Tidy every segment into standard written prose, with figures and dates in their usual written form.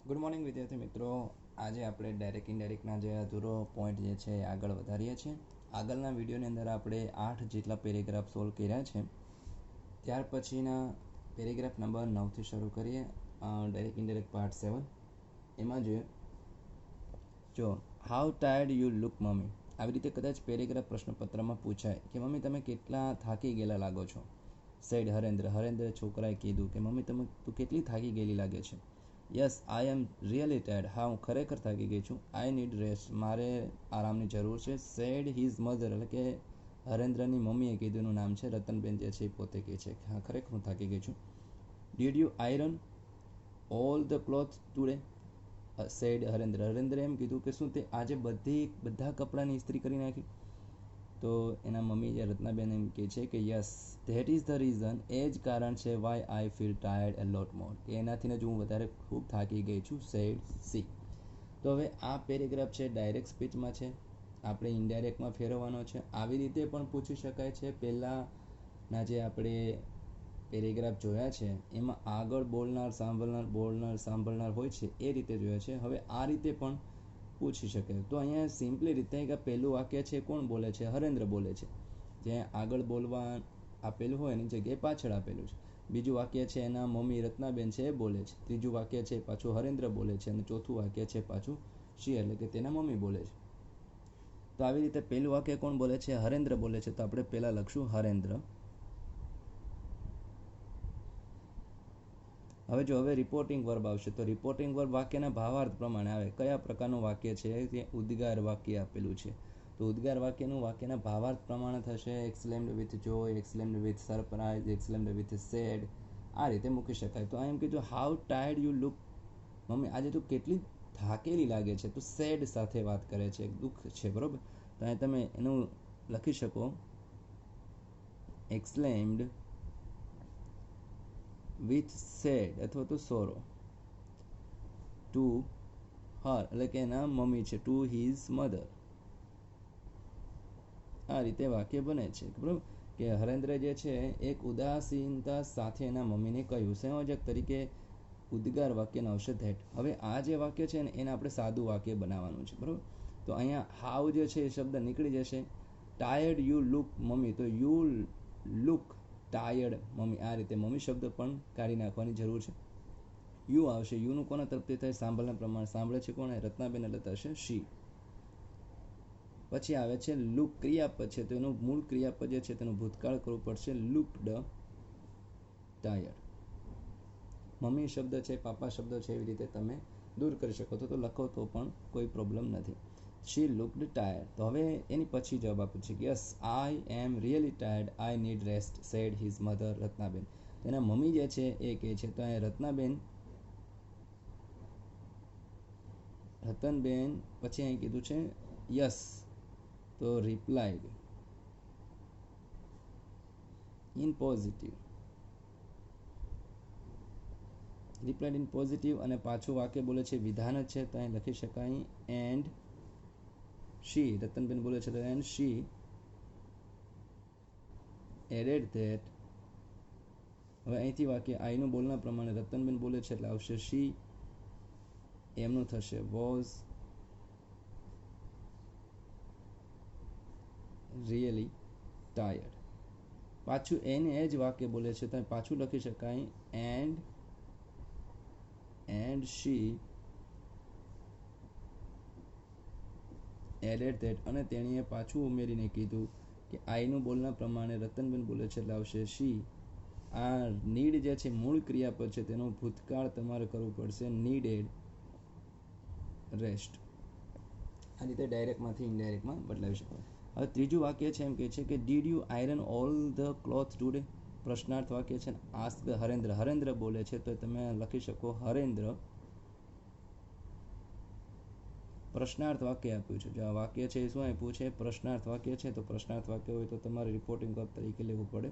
Good morning વિદ્યાર્થી મિત્રો. આજે આપણે ડાયરેક્ટ ઇનડાયરેક્ટના જે અધૂરો પોઈન્ટ જે છે એ આગળ વધારીએ છીએ. આગળના વિડીયોની અંદર આપણે 8 જેટલા પેરેગ્રાફ સોલ્વ કર્યા છે. ત્યાર પછીના પેરેગ્રાફ નંબર 9થી શરૂ કરીએ. ડાયરેક્ટ ઇનડાયરેક્ટ પાર્ટ 7 એમાં જો how tired you look mummy, આવી રીતે કદાચ પેરેગ્રાફ પ્રશ્નપત્રમાં પૂછાય કે મમ્મી તમે કેટલા થાકી ગયેલા લાગો છો. સેડ હરેન્દ્ર છોકરાએ કીધું કે મમ્મી તું કેટલી થાકી ગયેલી લાગે છે. Yes I am really tired, હા હું ખરેખર થાકી ગઈ છું. આઈ નીડ રેસ્ટ, મારે આરામની જરૂર છે. સેડ હિઝ મધર, એટલે કે હરેન્દ્રની મમ્મીએ કીધું, એનું નામ છે રતનબેન જે છે એ પોતે કહે છે કે હા ખરેખર હું થાકી ગઈ છું. Did you iron all the cloth today, said Harendra એમ કીધું કે શું તે આજે બધા કપડાની ઇસ્ત્રી કરી નાખી. તો એના મમ્મી જે રત્નાબેન એમ કહે છે કે yes that is the reason, એ જ કારણ છે why I feel tired a lot more, કે એનાથી જ હું વધારે ખૂબ થાકી ગઈ છું. Said she. તો હવે આ પેરેગ્રાફ છે ડાયરેક્ટ સ્પીચમાં છે, આપણે ઇનડાયરેક્ટમાં ફેરવવાનો છે. આવી રીતે પણ પૂછી શકાય છે. પહેલાંના જે આપણે પેરેગ્રાફ જોયા છે એમાં આગળ બોલનાર સાંભળનાર હોય છે એ રીતે જોયા છે. હવે આ રીતે પણ પૂછી શકે. તો અહીંયા સિમ્પલી રીતે કે પહેલું વાક્ય છે કોણ બોલે છે, હરેન્દ્ર બોલે છે. જ્યાં આગળ બોલવા આપેલું હોય એની જગ્યાએ પાછળ આપેલું છે. બીજું વાક્ય છે એના મમ્મી રત્નાબેન છે એ બોલે છે. ત્રીજું વાક્ય છે પાછું હરેન્દ્ર બોલે છે. અને ચોથું વાક્ય છે પાછું શી, એટલે કે તેના મમ્મી બોલે છે. તો આવી રીતે પહેલું વાક્ય કોણ બોલે છે, હરેન્દ્ર બોલે છે. તો આપણે પહેલા લખશું હરેન્દ્ર. હવે રિપોર્ટિંગ વર્બ આવશે. તો રિપોર્ટિંગ વર્બ વાક્યના ભાવાર્થ પ્રમાણે આવે. કયા પ્રકારનું વાક્ય છે તે ઉદ્ગાર વાક્ય આપેલું છે. તો ઉદ્ગાર વાક્યનું વાક્યના ભાવાર્થ પ્રમાણે થશે exclaimed with joy, exclaimed with surprise, exclaimed with sad. આ રીતે મૂકી શકાય. તો એમ કીધું how tired you look mummy, આજે તું કેટલી થાકેલી લાગે છે. તો સેડ સાથે વાત કરે છે, દુઃખ છે, બરોબર. તો અહીં તમે એનું લખી શકો એક્સલેમ્ડ વિથ સેડ અથવા તો સોરો ટુ હર, એટલે કે એના મમ્મી છે, ટુ હિઝ મધર. આ રીતે વાક્ય બને છે, બરાબર. કે હરેન્દ્ર જે છે એક ઉદાસીનતા સાથે એના મમ્મીને કહ્યું. સંયોજક તરીકે ઉદ્ગાર વાક્યનો આવશે ધેટ. હવે આ જે વાક્ય છે ને એને આપણે સાદું વાક્ય બનાવવાનું છે, બરાબર. તો અહીંયા હાઉ જે છે એ શબ્દ નીકળી જશે. ટાયર્ડ યુ લુક મમ્મી, તો યુ લુક ટાયર્ડ મમ્મી. આ રીતે મમ્મી શબ્દ પણ કાઢી નાખવાની જરૂર છે. યુ આવશે. યુનું કોના તરફથી થાય, સાંભળના પ્રમાણે. સાંભળે છે કોને, રત્નાબેન, એટલે થશે શી. પછી આવે છે લુક, ક્રિયાપદ છે. તો એનું મૂળ ક્રિયાપદ જે છે તેનું ભૂતકાળ કરવું પડશે. Looked tired. મમ્મી શબ્દ છે, પાપા શબ્દ છે, એવી રીતે તમે દૂર કરી શકો તો લખો તો પણ કોઈ પ્રોબ્લેમ નથી. She looked tired. તો હવે એની પછી જવાબ આપે છે yes I am really tired, I need rest, said his mother Ratnaben. તેના મમ્મી જે છે એ કહે છે. તો અહીંયા રતનબેન પછી અહીં કીધું છે યસ, તો replied in positive. Replied in positive. અને પાછું વાક્ય બોલે છે વિધાન જ છે, તો અહીં લખી શકાય એન્ડ શી. રતનબેન બોલે છે તો એન્ડ શી એડેડ ધેટ. હવે અહીંથી વાક્ય આઈનું બોલના પ્રમાણે રતનબેન બોલે છે એટલે આવશે શી, એમનું થશે વોઝ રિયલી ટાયર્ડ. પાછું એને એ જ વાક્ય બોલે છે તો પાછું લખી શકાય એન્ડ શી એડેડ ધેટ. અને તેણીએ પાછું ઉમેરીને કીધું કે આઈનું બોલના પ્રમાણે રતનબેન બોલે છે એટલે આવશે શી. આ નીડ જે છે મૂળ ક્રિયાપદ છે તેનું ભૂતકાળ તમારે કરવું પડશે, નીડેડ રેસ્ટ. આ રીતે ડાયરેક્ટમાંથી ઇનડાયરેક્ટમાં બદલાવી શકાય. હવે ત્રીજું વાક્ય છે એમ કહે છે કે did you iron all the cloth today. પ્રશ્નાર્થ વાક્ય છે. આસ્ક હરેન્દ્ર બોલે છે તો તમે લખી શકો હરેન્દ્ર. પ્રશ્નાર્થ વાક્ય આપ્યું છે. જો આ વાક્ય છે એ શું આપ્યું છે, પ્રશ્નાર્થ વાક્ય છે. તો પ્રશ્નાર્થ વાક્ય હોય તો તમારે રિપોર્ટિંગ વર્બ તરીકે લેવું પડે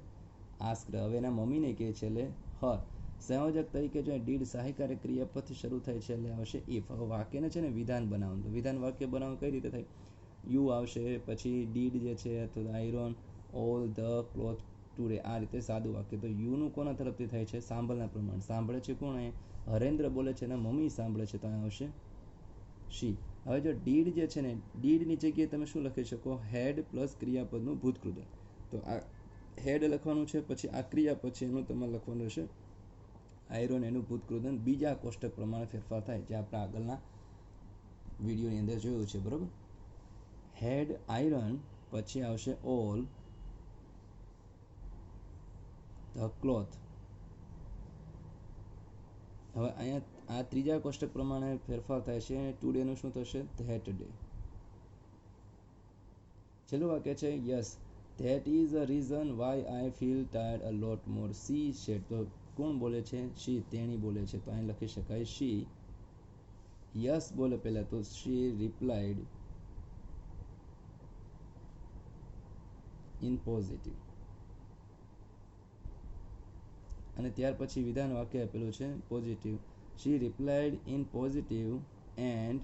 આસ્ક. હવે એના મમ્મીને કહે છે એટલે હર. સંયોજક તરીકે જો ડીડ સહાયકારી ક્રિયાપદથી શરૂ થાય છે એટલે આવશે ઇફ. હવે વાક્યને છે ને વિધાન બનાવવાનું. તો વિધાન વાક્ય બનાવવાનું કઈ રીતે થાય, યુ આવશે, પછી ડીડ જે છે તો આયરોન ઓલ ધ ક્લોથ ટુડે. આ રીતે સાદું વાક્ય. તો યુનું કોના તરફથી થાય છે, સાંભળના પ્રમાણે. સાંભળે છે કોણ, હરેન્દ્ર બોલે છે એના મમ્મી સાંભળે છે તો અહીંયા આવશે શી. હવે જો ડીડ જે છે ને, ડીડની જગ્યાએ તમે શું લખી શકો, હેડ પ્લસ ક્રિયાપદનું ભૂતકૃદન. તો આ હેડ લખવાનું છે, પછી આ ક્રિયા પછી એનું તમારે લખવાનું રહેશે આયરન, એનું ભૂતકૃદન બીજા કોષ્ટક પ્રમાણે ફેરફાર થાય, જે આપણે આગળના વિડીયોની અંદર જોયું છે, બરોબર. હેડ આયરન, પછી આવશે ઓલ ધ ક્લોથ. હવે અહીંયા આ ત્રીજા કોષ્ટક પ્રમાણે ફેરફાર થાય છે. ટુડેનું શું થશે, ધેટ ડે. છેલ્લું વાક્ય છે yes that is a reason why I feel tired a lot more she said. તો કોણ બોલે છે, શી, તેણી બોલે છે, તો અહીં લખી શકાય શી. યસ બોલે પહેલા તો શી રિપ્લાઇડ ઇન પોઝિટિવ, અને ત્યાર પછી વિધાન વાક્ય આપેલું છે positive. She replied in positive and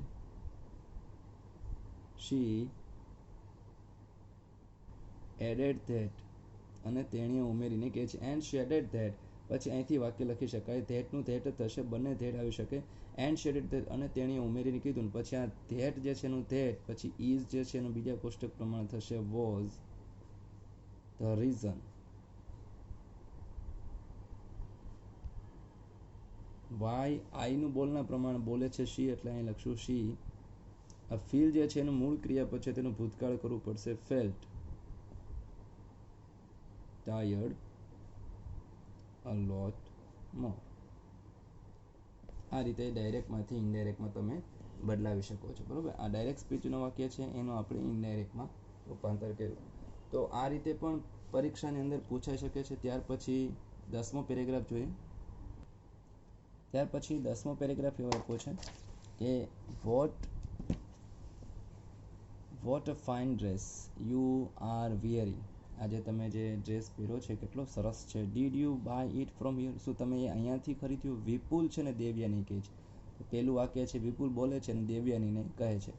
she added that, અને તેણીએ ઉમેરીને કહે છે એન્ડ શી એડેડ ધેટ. પછી અહીંથી વાક્ય લખી શકાય ધેટનું ધેટ જ થશે, બંને ધેટ આવી શકે. એન્ડ શી એડેડ ધેટ, અને તેણીએ ઉમેરીને કીધું. પછી આ ધેટ જે છે એનું ધેટ, પછી ઇઝ જે છે એનું બીજા કોષ્ટક પ્રમાણે થશે વોઝ ધ રીઝન. વાય આઈનું બોલના પ્રમાણે બોલે છે શી, એટલે અહીં લખશું શી. આ ફીલ જે છે એનું મૂળ ક્રિયા પછી તેનું ભૂતકાળ કરવું પડશે felt tired a lot more. આ રીતે ડાયરેક્ટમાંથી ઇનડાયરેક્ટમાં તમે બદલાવી શકો છો, બરાબર. આ ડાયરેક્ટ સ્પીચનું વાક્ય છે, એનું આપણે ઇનડાયરેક્ટમાં રૂપાંતર કર્યું. તો આ રીતે પણ પરીક્ષાની અંદર પૂછાઈ શકે છે. ત્યાર પછી 10મો પેરેગ્રાફ જોઈએ. ત્યાર પછી 10મો પેરેગ્રાફ એવો આપ્યો છે કે what a fine dress you are wearing. આજે તમે જે ડ્રેસ પહેરો છે કેટલો સરસ છે. Did you buy it from here. શું તમે એ અહીંયાથી ખરીદ્યું? વિપુલ છે ને દેવયાની કહે છે. તો પહેલું વાક્ય છે વિપુલ બોલે છે ને દેવયાનીને કહે છે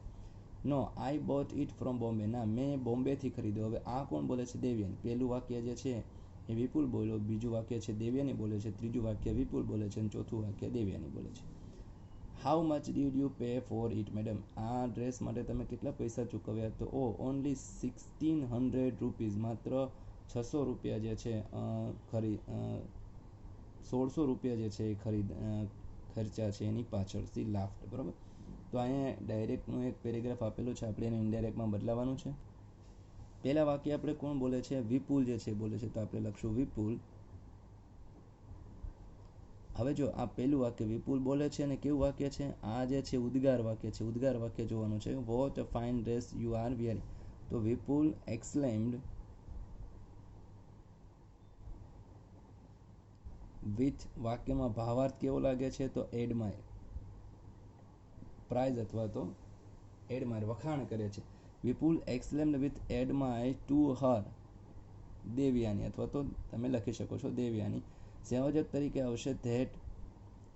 no I bought it from Bombay. ના, મેં બોમ્બેથી ખરીદ્યો. હવે આ કોણ બોલે છે? દેવયાની. પહેલું વાક્ય જે છે એ વિપુલ બોલ્યો, બીજું વાક્ય છે દેવયાની બોલે છે, ત્રીજું વાક્ય વિપુલ બોલે છે અને ચોથું વાક્ય દેવયાની બોલે છે. How much did you pay four it madam. આ ડ્રેસ માટે તમે કેટલા પૈસા ચૂકવ્યા? તો ઓનલી 1600 રૂપીઝ. માત્ર 600 રૂપિયા જે છે 1600 રૂપિયા જે છે એ ખર્ચા છે એની પાછળથી લાફ્ટ, બરાબર. તો અહીંયા ડાયરેક્ટનું એક પેરેગ્રાફ આપેલું છે, આપણે એને ઇનડાયરેક્ટમાં બદલાવાનું છે. પહેલા વાક્ય આપણે કોણ બોલે છે? વિપુલ જે છે બોલે છે, તો આપણે લખશું વિપુલ. હવે જો આ પહેલું વાક્ય વિપુલ બોલે છે અને કેવું વાક્ય છે? આ જે છે ઉદ્ગાર વાક્ય છે. ઉદ્ગાર વાક્ય જોવાનું છે. Vote a fine dress you are wearing. તો વિપુલ એક્સક્લેમ્ડ વિથ. વાક્યમાં ભાવાર્થ કેવો લાગે છે? તો એડમાયર. પ્રાઇઝ અથવા તો એડમાયર, વખાણ કરે છે. Vipul exclaimed with admire to her Devyani, અથવા તો તમે લખી શકો છો દેવયાની. સંયોજક તરીકે આવશે ધેટ.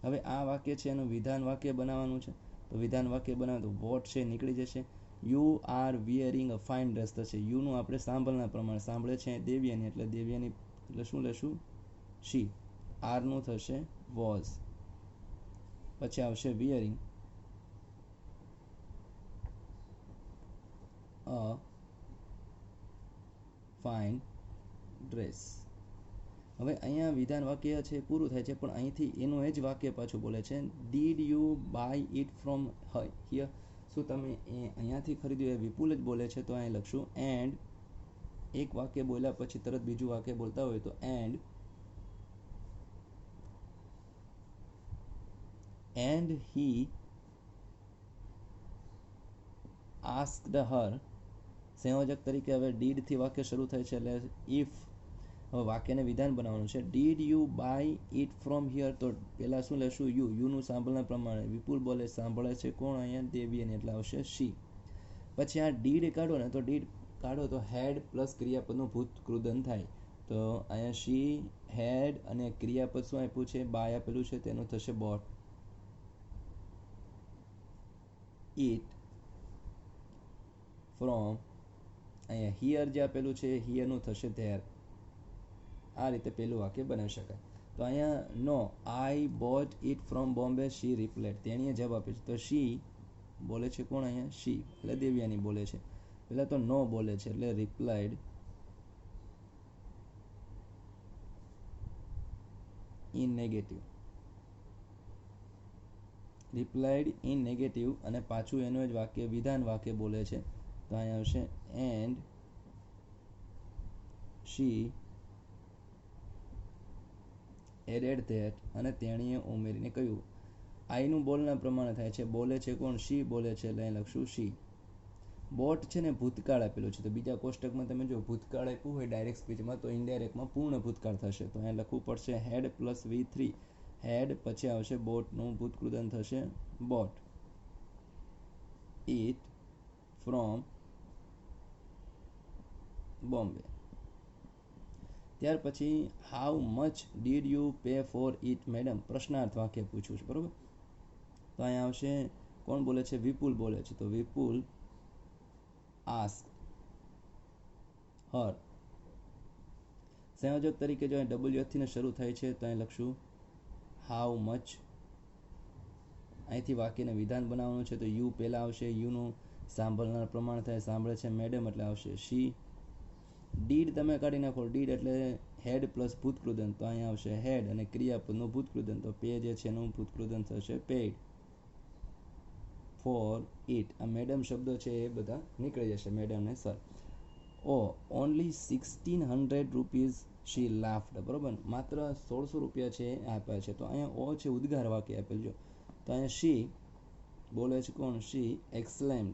હવે આ વાક્ય છે એનું વિધાન વાક્ય બનાવવાનું છે. તો વિધાન વાક્ય બનાવે તો વોટ છે નીકળી જશે. You are wearing a fine dress થશે. યુનું આપણે સાંભળના પ્રમાણે સાંભળે છે દેવયાની, એટલે દેવયાની એટલે શું લેશું? શી. આરનું થશે વોઝ. પછી આવશે વિયરિંગ અ ફાઇન ડ્રેસ. હવે અહીંયા વિધાન વાક્ય છે પૂરું થાય છે, પણ અહીંથી એનું એ જ વાક્ય પાછું બોલે છે did you buy it from here. શું તમે એ અહીંયાથી ખરીદ્યું? એ વિપુલ જ બોલે છે, તો અહીં લખશું એન્ડ. એક વાક્ય બોલ્યા પછી તરત બીજું વાક્ય બોલતા હોય તો એન્ડ હી આસ્ક્ડ હર. સંયોજક તરીકે હવે ડીડ થી વાક્ય શરૂ થાય છે, એટલે ઇફ. હવે વાક્યને વિધાન બનાવવાનું છે. Did you buy it from here. તો પહેલા શું લેશું? યુનું સાંભળના પ્રમાણે. વિપુલ બોલે, સાંભળે છે કોણ? અહીંયા દેવીની, એટલે આવશે શી. પછી આ ડીડ કાઢો ને, તો ડીડ કાઢો તો હેડ પ્લસ ક્રિયાપદનું ભૂતકૃદન થાય. તો અહીંયા શી હેડ અને ક્રિયાપદ શું આપ્યું છે? બાય આપેલું છે, તેનું થશે બોટ ઇટ ફ્રોમ. અહીંયા હિયર જે આપેલું છે હિયરનું થશે ધેર. આ રીતે પહેલું વાક્ય બનાવી શકાય. તો અહીંયા no, I bought it from Bombay, she replied, તેણીએ જવાબ આપ્યો છે. તો શી બોલે છે કોણ અહીંયા? શી, એટલે દેવ્યાની બોલે છે. પહેલાં તો નો બોલે છે એટલે replied in negative, replied in negative, અને પાછું એનું જ વાક્ય વિધાન વાક્ય બોલે છે. તો અહીંયા આવશે એન્ડ શી એડેડ ધેટ, અને તેણીએ ઉમેરીને કહ્યું. આઈનું બોલના પ્રમાણે થાય છે. બોલે છે કોણ? શી બોલે છે એટલે અહીં લખશું શી. બોટ છે ને ભૂતકાળ આપેલું છે, તો બીજા કોષ્ટકમાં તમે જો ભૂતકાળ આપ્યું હોય ડાયરેક્ટ સ્પીચમાં તો ઇનડાયરેક્ટમાં પૂર્ણ ભૂતકાળ થશે. તો અહીંયા લખવું પડશે હેડ પ્લસ V3, હેડ પછી આવશે બોટનું ભૂતકૃદન થશે બોટ ઇટ ફ્રોમ બોમ્બે. ત્યાર પછી how much did you pay four it madam, પ્રશ્નાર્થ વાક્ય પૂછ્યું છે, બરોબર. તો અહીંયા આવશે કોણ બોલે છે? વિપુલ બોલે છે. તો વિપુલ આસ્ક હર. સંયોજક તરીકે જો WH થી શરૂ થાય છે તો અહીં લખશું હાઉ મચ. અહીંથી વાક્યને વિધાન બનાવવાનું છે તો યુ પહેલા આવશે, યુનું સાંભળનાર પ્રમાણ થાય, સાંભળે છે મેડમ એટલે આવશે શી. ડીડ તમે કાઢી નાખો, ડીડ એટલે હેડ પ્લસ ભૂતકૃદન, તો અહીંયા આવશે હેડ અને ક્રિયાપદનું ભૂતકૃદન, તો પે જે છે એનું ભૂતકૃદન થશે પેઇડ ફોર ઇટ. આ મેડમ શબ્દો છે એ બધા નીકળી જશે, મેડમ ને સર. ઓ ઓનલી 1600 રૂપીઝ શી લાફ્ડ, બરોબર. માત્ર 1600 રૂપિયા છે આપ્યા છે. તો અહીંયા ઓ છે ઉદ્ગાર વાક્ય આપેલ. જો તો અહીંયા શી બોલે છે કોણ? શી એક્સલેમ્ડ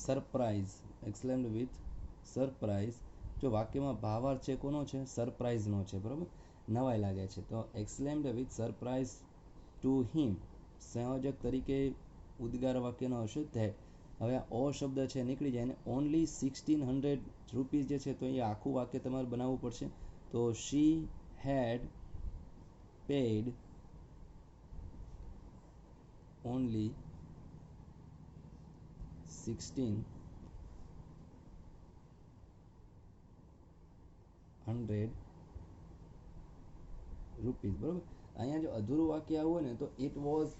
સરપ્રાઇઝ, એક્સલેમ્ડ વિથ સરપ્રાઇઝ. જો વાક્યમાં ભાવાર્થ છે કોનો છે? સરપ્રાઇઝનો છે, બરોબર. નવાઈ લાગે છે તો એક્સલેમ્ડ વિથ સરપ્રાઇઝ ટુ હિમ. સંયોજક તરીકે ઉદ્ગાર વાક્યનો હશે ધેટ. હવે આ ઓ શબ્દ છે નીકળી જાય ને ઓનલી 1600 રૂપીઝ જે છે તો એ આખું વાક્ય તમારે બનાવવું પડશે. તો શી હેડ પેડ ઓનલી 1600 રૂપીઝ, બરોબર. અહીંયા જો અધૂરું વાક્ય આવું હોય ને તો ઇટ વોઝ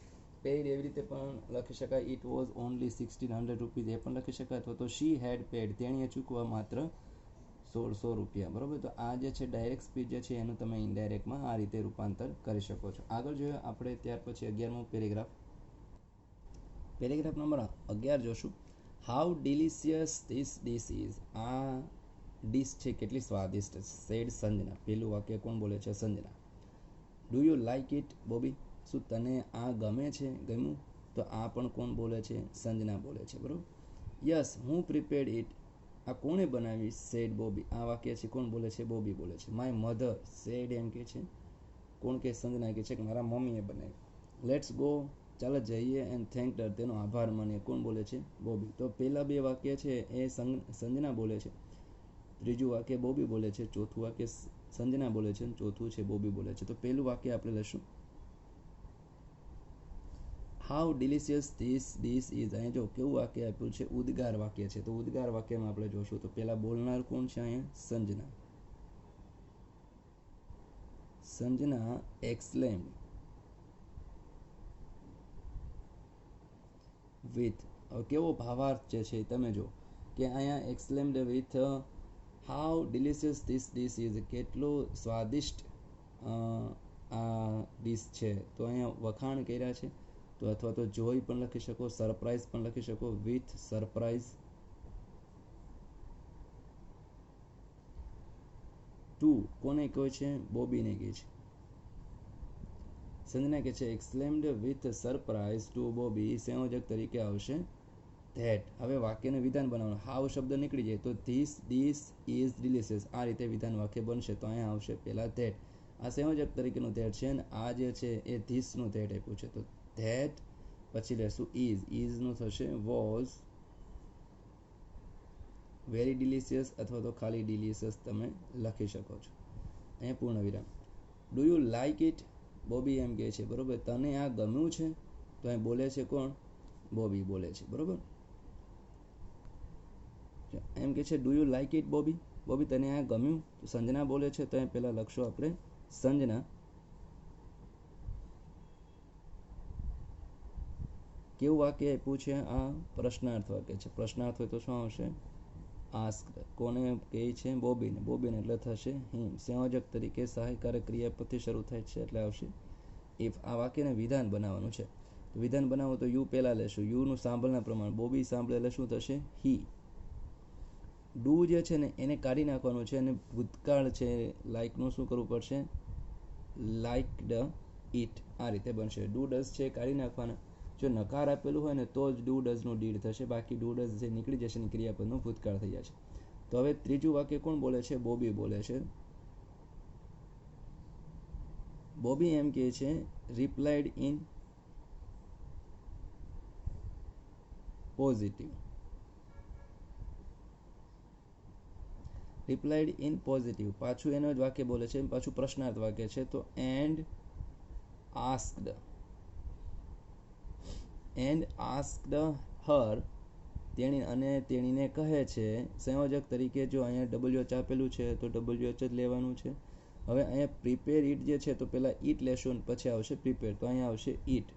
પેઇડ એવી રીતે પણ લખી શકાય, ઇટ વોઝ ઓનલી 1600 રૂપીઝ એ પણ લખી શકાય, અથવા તો શી હેડ પેડ, તેણીએ ચૂકવા માત્ર 1600 રૂપિયા, બરોબર. તો આ જે છે ડાયરેક્ટ સ્પીચ જે છે એનું તમે ઇનડાયરેક્ટમાં આ રીતે રૂપાંતર કરી શકો છો. આગળ જોઈએ આપણે ત્યાર પછી 11મો પેરેગ્રાફ. પેરેગ્રાફ નંબર 11 જોશું. How delicious this dish is. આ ડીશ છે કેટલી સ્વાદિષ્ટ છે. સેડ સંજના. પેલું વાક્ય કોણ બોલે છે? Sanjana. Do you like it Bobby. શું તને આ ગમે છે? ગમ્યું. તો આ પણ કોણ બોલે છે? સંજના બોલે છે, બરોબર. યસ હું પ્રિપેર્ડ ઇટ. આ કોણે બનાવી? સેડ બોબી. આ વાક્ય છે કોણ બોલે છે? બોબી બોલે છે. માય મધર સેડ એમ કે છે કોણ? કે સંજના કે છે કે મારા મમ્મીએ બનાવી. લેટ્સ ગો ચાલો જઈએ એન્ડ થેન્ક હર, તેનો આભાર માનીએ. કોણ બોલે છે? બોબી. તો પહેલા બે વાક્ય છે એ સંજના બોલે છે, ત્રીજું વાક્ય બોબી બોલે છે, ચોથું વાક્ય સંજના બોલે છે, ચોથું છે બોબી બોલે છે. તો પહેલું વાક્ય આપણે લઈશું how delicious this dish is. અહીંયા જો કેવું વાક્ય આપ્યું છે? ઉદ્ગાર વાક્ય છે. તો ઉદ્ગાર વાક્યમાં આપણે જોશું તો પહેલા બોલનાર કોણ છે? અહીંયા સંજના. સંજના એક્સલેમ્ડ વિથ. કેવો ભાવાર્થ જે છે તમે જો કે અહીંયા exclaimed with how delicious this dish is, કેટલો સ્વાદિષ્ટ આ ડીશ છે. તો અહીંયા વખાણ કર્યા છે, તો અથવા તો જોઈ પણ લખી શકો, સરપ્રાઈઝ પણ લખી શકો. વિથ સરપ્રાઈઝ ટુ કોને કહે છે? બોબીને કહે છે. સંજના કહે છે એક્સલેમ્ડ વિથ સરપ્રાઈઝ ટુ બોબી. સંયોજક તરીકે આવશે ધેટ. હવે વાક્યનું વિધાન બનાવવાનું. હાવ શબ્દ નીકળી જાય તો ધીસ ડીશ ઇઝ ડિલિશિયસ, આ રીતે વિધાન વાક્ય બનશે. તો અહીંયા આવશે પહેલા ધેટ. આ સંયોજક તરીકેનું ધેટ છે અને આ જે છે એ ધીસનું ધેટ આપ્યું છે. તો ધેટ પછી લેશું ઇઝ. ઇઝનું થશે વોઝ વેરી ડિલિશિયસ, અથવા તો ખાલી ડિલિશિયસ તમે લખી શકો છો. અહીંયા પૂર્ણ વિરામ. Do you like it Bobby એમ કહે છે, બરોબર. તને આ ગમ્યું છે? તો અહીં બોલે છે કોણ? બોબી બોલે છે, બરોબર. એમ કે છે do you like it Bobby, Bobby તને આ ગમ્યું? તો સંજના બોલે છે, તો અહીં પહેલાં લખશું આપણે સંજના. કેવું વાક્ય આપ્યું છે? આ પ્રશ્નાર્થ વાક્ય છે. પ્રશ્નાર્થ હોય તો શું આવશે? આસ્ક. કોને કહે છે? બોબીને. બોબીને એટલે થશે હિમ. સંયોજક તરીકે સહાયકારક ક્રિયાપદથી શરૂ થાય છે એટલે આવશે ઇફ. આ વાક્યને વિધાન બનાવવાનું છે. વિધાન બનાવો તો યુ પહેલાં લેશું. યુનું સાંભળના પ્રમાણ બોબી સાંભળે એટલે શું થશે? હી. ડુ જે છે ને એને કાઢી નાખવાનું છે અને ભૂતકાળ છે લાઇકનું શું કરવું પડશે? Liked it. આ રીતે બનશે. ડુ ડઝ છે કાઢી નાખવાના. જો નકાર આપેલું હોય ને તો જ ડુ ડઝનું ડીડ થશે, બાકી ડુ ડઝ જે નીકળી જશે ને ક્રિયાપદનું ભૂતકાળ થઈ જશે. તો હવે ત્રીજું વાક્ય કોણ બોલે છે? બોબી બોલે છે. બોબી એમ કહે છે replied in positive. Replied in positive. પાછું એનો જ વાક્ય બોલે છે, પાછું પ્રશ્નાર્થ વાક્ય છે. તો એન્ડ આસ્કડ. એન્ડ આસ્કડ હર. તેણી અને તેણીને કહે છે. સંયોજક તરીકે જો અહીંયા WH આપેલું છે તો WH જ લેવાનું છે. હવે અહીંયા પ્રિપેર ઇટ જે છે તો પહેલાં ઇટ લેશું અને પછી આવશે પ્રિપેર. તો અહીંયા આવશે ઇટ.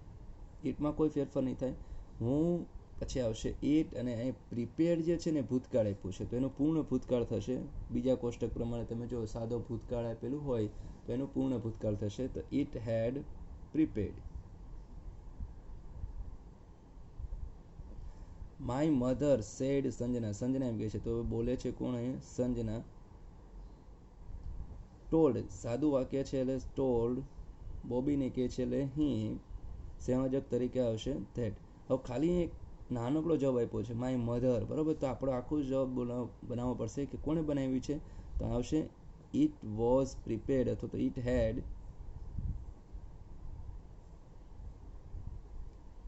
ઇટમાં કોઈ ફેરફાર નહીં થાય. હું પછી આવશે ઇટ અને અહીં પ્રિપેર જે છે ને ભૂતકાળ આપ્યું છે તો એનું પૂર્ણ ભૂતકાળ થશે. બીજા કોષ્ટક પ્રમાણે તમે જો સાદો ભૂતકાળ આપેલું હોય તો એનું પૂર્ણ ભૂતકાળ થશે. તો it had prepared. My mother said Sanjana. Sanjana એમ કહે છે તો બોલે છે કોણ અહીંયા? સંજના. ટોલ્ડ. સાદું વાક્ય છે એટલે ટોલ્ડ. બોબીને કહે છે એટલે હી. સંયોજક તરીકે આવશે ધેટ. હવે ખાલી એક નાનકડો જવાબ આપ્યો છે માય મધર, બરાબર. તો આપણો આખો જવાબ બનાવવો પડશે કે કોણે બનાવ્યું છે. તો આવશે ઇટ વોઝ પ્રિપેર્ડ અથવા તો it had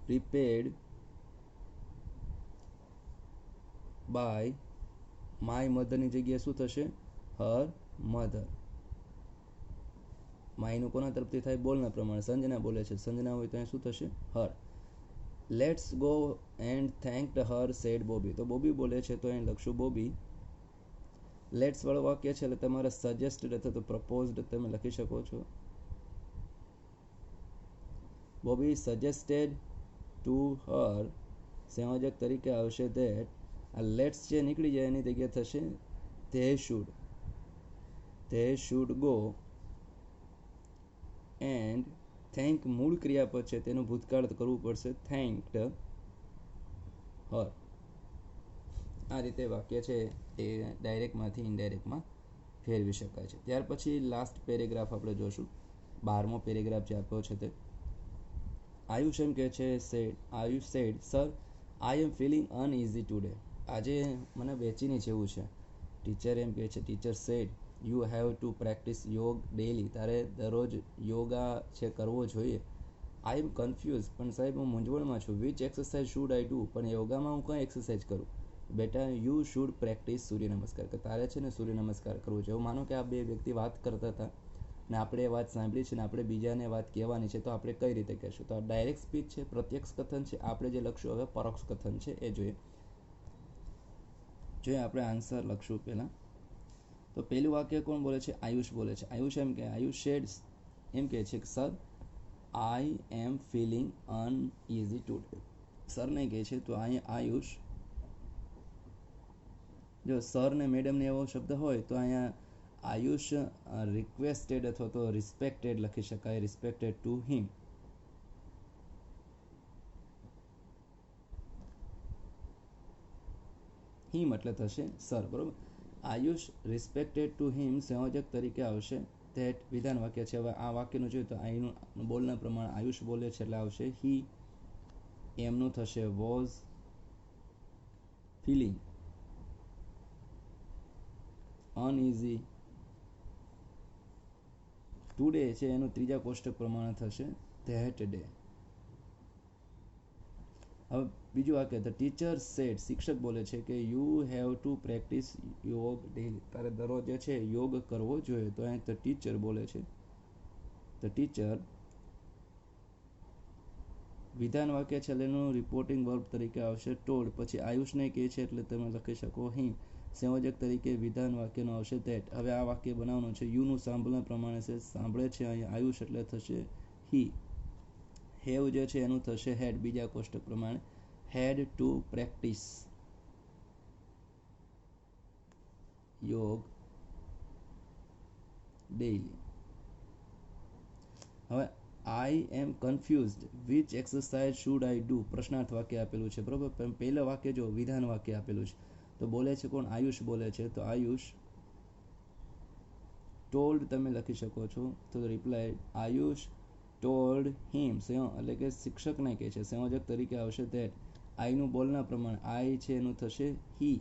prepared by my મધરની જગ્યાએ શું થશે? Her mother. માયનું કોના તરફથી થાય? બોલના પ્રમાણે. સંજના બોલે છે, સંજના હોય તો અહીં શું થશે? Her. Let's go and thanked her said Bobby. તો બોબી બોલે છે તો અહીં લખશું બોબી. લેટ્સ વાળું વાક્ય છે એટલે તમારે સજેસ્ટેડ અથવા તો પ્રપોઝડ તમે લખી શકો છો. Bobby suggested to her. સંયોજક તરીકે આવશે ધેટ. આ લેટ્સ જે નીકળી જાય એની જગ્યાએ થશે they should. They should go and thank મૂળ ક્રિયાપદ છે તેનું ભૂતકાળ કરવું પડશે થેન્ક્ડ હર. આ રીતે વાક્ય છે એ ડાયરેક્ટમાંથી ઇનડાયરેક્ટમાં ફેરવી શકાય છે. ત્યાર પછી લાસ્ટ પેરેગ્રાફ આપણે જોશું. 12મો પેરેગ્રાફ જે આપ્યો છે તે આયુષ એમ કહે છે Ayush said sir I am feeling uneasy today. આજે મને બેચીની જેવું છે. ટીચર એમ કહે છે teacher said you have to practice yoga daily. તારે દરરોજ યોગા છે કરવો જોઈએ. I am confuse. પણ સાહેબ હું મૂંઝવણમાં છું. Which exercise should I do. પણ યોગામાં હું કઈ એક્સરસાઇઝ કરું? બેટા યુ શુડ પ્રેક્ટિસ સૂર્ય નમસ્કાર. કે તારે છે ને સૂર્ય નમસ્કાર કરવું છે. એવું માનો કે આ બે વ્યક્તિ વાત કરતા હતા ને આપણે એ વાત સાંભળી છે ને આપણે બીજાને વાત કહેવાની છે તો આપણે કઈ રીતે કહેશું? તો આ ડાયરેક્ટ સ્પીચ છે, પ્રત્યક્ષ કથન છે. આપણે જે લખશું હવે પરોક્ષ કથન છે એ જોઈએ. આપણે આન્સર લખશું પહેલાં. તો પહેલું વાક્ય કોણ બોલે છે? આયુષ બોલે છે. આયુષ એમ કે આયુષ શેડ એમ કહે છે કે sir I am feeling uneasy today. Sir ને કહે છે તો અહીંયા આયુષ. જો સર ને મેડમ ને એવો શબ્દ હોય તો અહીંયા આયુષ રિક્વેસ્ટેડ અથવા તો રિસ્પેક્ટેડ લખી શકાય. Respected to him. હિમ એટલે થશે સર, બરોબર. આયુષ રિસ્પેક્ટેડ ટુ હિમ સંયોજક તરીકે આવશે ધેટ. વિધાન વાક્ય છે. હવે આ વાક્યનું જોઈએ તો અહીંનું બોલના પ્રમાણે આયુષ બોલે છે એટલે આવશે હી. એમનું થશે વોઝ ફિલિંગ અનઇઝી ટુડે છે એનું ત્રીજા કોષ્ટક પ્રમાણે થશે ધેટ ડે. હવે બીજું વાક્ય ધ ટીચર સેડ. શિક્ષક બોલે છે કે you have to practice yoga daily. તારે દરરોજ જે છે યોગ કરવો જોઈએ. તો અહીં ધ ટીચર બોલે છે. ધ ટીચર વિધાન વાક્ય છે એટલે એનું રિપોર્ટિંગ વર્બ તરીકે આવશે ટોલ્ડ. પછી આયુષને કહે છે એટલે તમે લખી શકો હિમ. સંયોજક તરીકે વિધાન વાક્યનો આવશે ધેટ. હવે આ વાક્ય બનાવવાનું છે. યુનું સાંભળના પ્રમાણે છે, સાંભળે છે અહીંયા આયુષ એટલે થશે હી. હેવ જે છે એનું થશે હેડ બીજા કોષ્ટક પ્રમાણે. Had to practice yoga daily. હવે I am confused which exercise should I do પ્રશ્નાર્થ વાક્ય આપેલું છે બરોબર. પહેલું વાક્ય જો વિધાન વાક્ય આપેલું છે તો બોલે છે કોણ? આયુષ બોલે છે. તો આયુષ ટોલ્ડ તમે લખી શકો છો. તો રિપ્લાય આયુષ ટોલ્ડ હિમ. એટલે કે શિક્ષકને કહે છે. સંયોજક તરીકે આવશે ધેટ. આઈનું બોલના પ્રમાણે આઈ છે એનું થશે હી,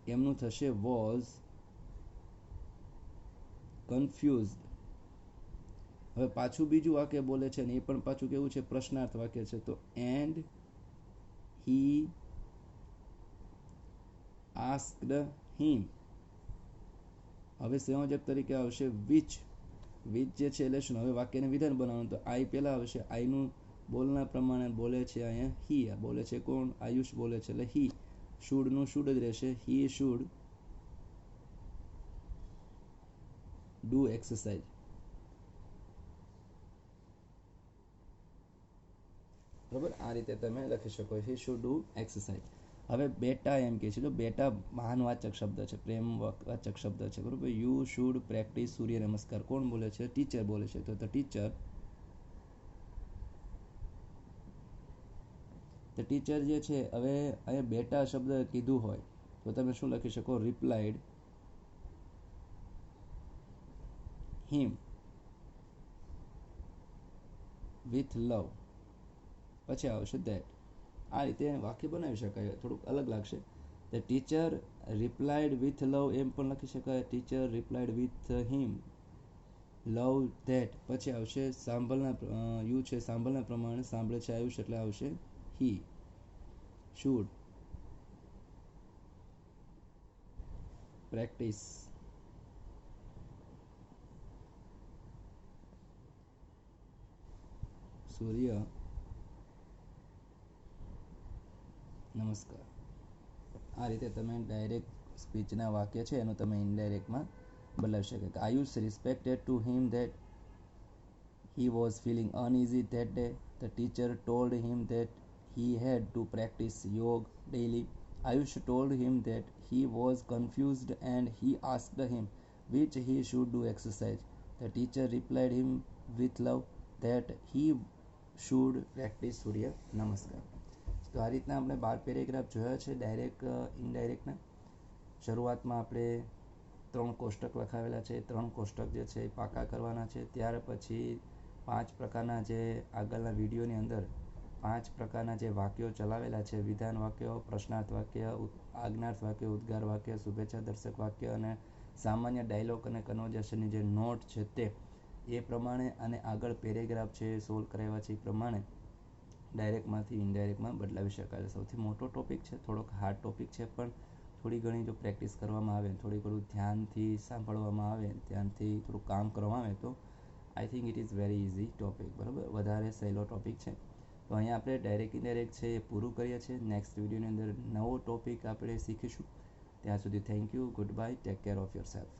એમનું થશે વોઝ કન્ફ્યુઝડ. હવે પાછું બીજું વાક્ય બોલે છે ને એ પણ પાછું કેવું છે? પ્રશ્નાર્થ વાક્ય છે. તો એન્ડ હી આસ્ક્ડ હિમ. હવે સંયોજક તરીકે આવશે વિચ. વિચ જે છે એટલે શું? હવે વાક્યને વિધાન બનાવવાનું. તો આઈ પહેલા આવશે. આઈનું બોલના પ્રમાણે બોલે છે અહીંયા હી. બોલે છે કોણ? આયુષ બોલે છે એટલે હી. શુડનું શુડ જ રહેશે. He should do exercise. બરાબર, આ રીતે તમે લખી શકો. He should do exercise. હવે બેટા એમ કે છે. તો બેટા મહાનવાચક શબ્દ છે, પ્રેમવાચક શબ્દ છે બરાબર. યુ શુડ પ્રેક્ટિસ સૂર્ય નમસ્કાર. કોણ બોલે છે? ટીચર બોલે છે. તો ટીચર. તો ટીચર જે છે હવે અહીંયા બેટા શબ્દ કીધું હોય તો તમે શું લખી શકો? Replied him with love. પછી આવશે ધેટ. આ રીતે વાક્ય બનાવી શકાય. થોડુંક અલગ લાગશે. The teacher replied with love એમ પણ લખી શકાય. Teacher replied with him love that. પછી આવશે સાંભળના યુ છે સાંભળના પ્રમાણે સાંભળે છે આયુષ એટલે આવશે હી શુડ પ્રેક્ટિસ સૂર્ય નમસ્કાર. આ રીતે તમે ડાયરેક્ટ સ્પીચના વાક્ય છે એનું તમે ઇનડાયરેક્ટમાં બદલાવી શકે. Ayush respected to him that he was feeling uneasy that day. The teacher told him that he had to practice yoga daily. Ayush told him that he was confused and he asked him which he should do exercise. The teacher replied him with love that he should practice Surya Namaskar. તો આ રીતના આપણે 12 paragraph જોયા છે direct ઇનડાયરેક્ટના. શરૂઆતમાં આપણે 3 કોષ્ટક લખાવેલા છે. 3 કોષ્ટક જે છે એ પાકા કરવાના છે. ત્યાર પછી 5 પ્રકારના જે આગળના વિડીયોની અંદર 5 પ્રકારના જે વાક્યો ચલાવેલા છે, વિધાન વાક્યો, પ્રશ્નાર્થ વાક્ય, આજ્ઞાર્થ વાક્ય, ઉદ્ગાર વાક્ય, શુભેચ્છા દર્શક વાક્ય અને સામાન્ય ડાયલોગ અને કન્વર્ઝેશનની જે નોટ છે તે એ પ્રમાણે અને આગળ પેરેગ્રાફ છે સોલ્વ કરાવ્યા છે એ પ્રમાણે ડાયરેક્ટમાંથી ઇનડાયરેક્ટમાં બદલાવી શકાય. સૌથી મોટો ટોપિક છે, થોડોક હાર્ડ ટોપિક છે, પણ થોડી ઘણી જો પ્રેક્ટિસ કરવામાં આવે, થોડી ઘણું ધ્યાનથી સાંભળવામાં આવે, ધ્યાનથી થોડું કામ કરવામાં આવે તો I think it is very easy topic. બરાબર, વધારે સહેલો ટોપિક છે. તો અહીંયા આપણે ડાયરેક્ટ ઇનડાયરેક્ટ છે એ પૂરું કરીએ છીએ. નેક્સ્ટ વિડીયોની અંદર નવો ટોપિક આપણે શીખીશું. ત્યાં સુધી thank you, good bye, take care of your self.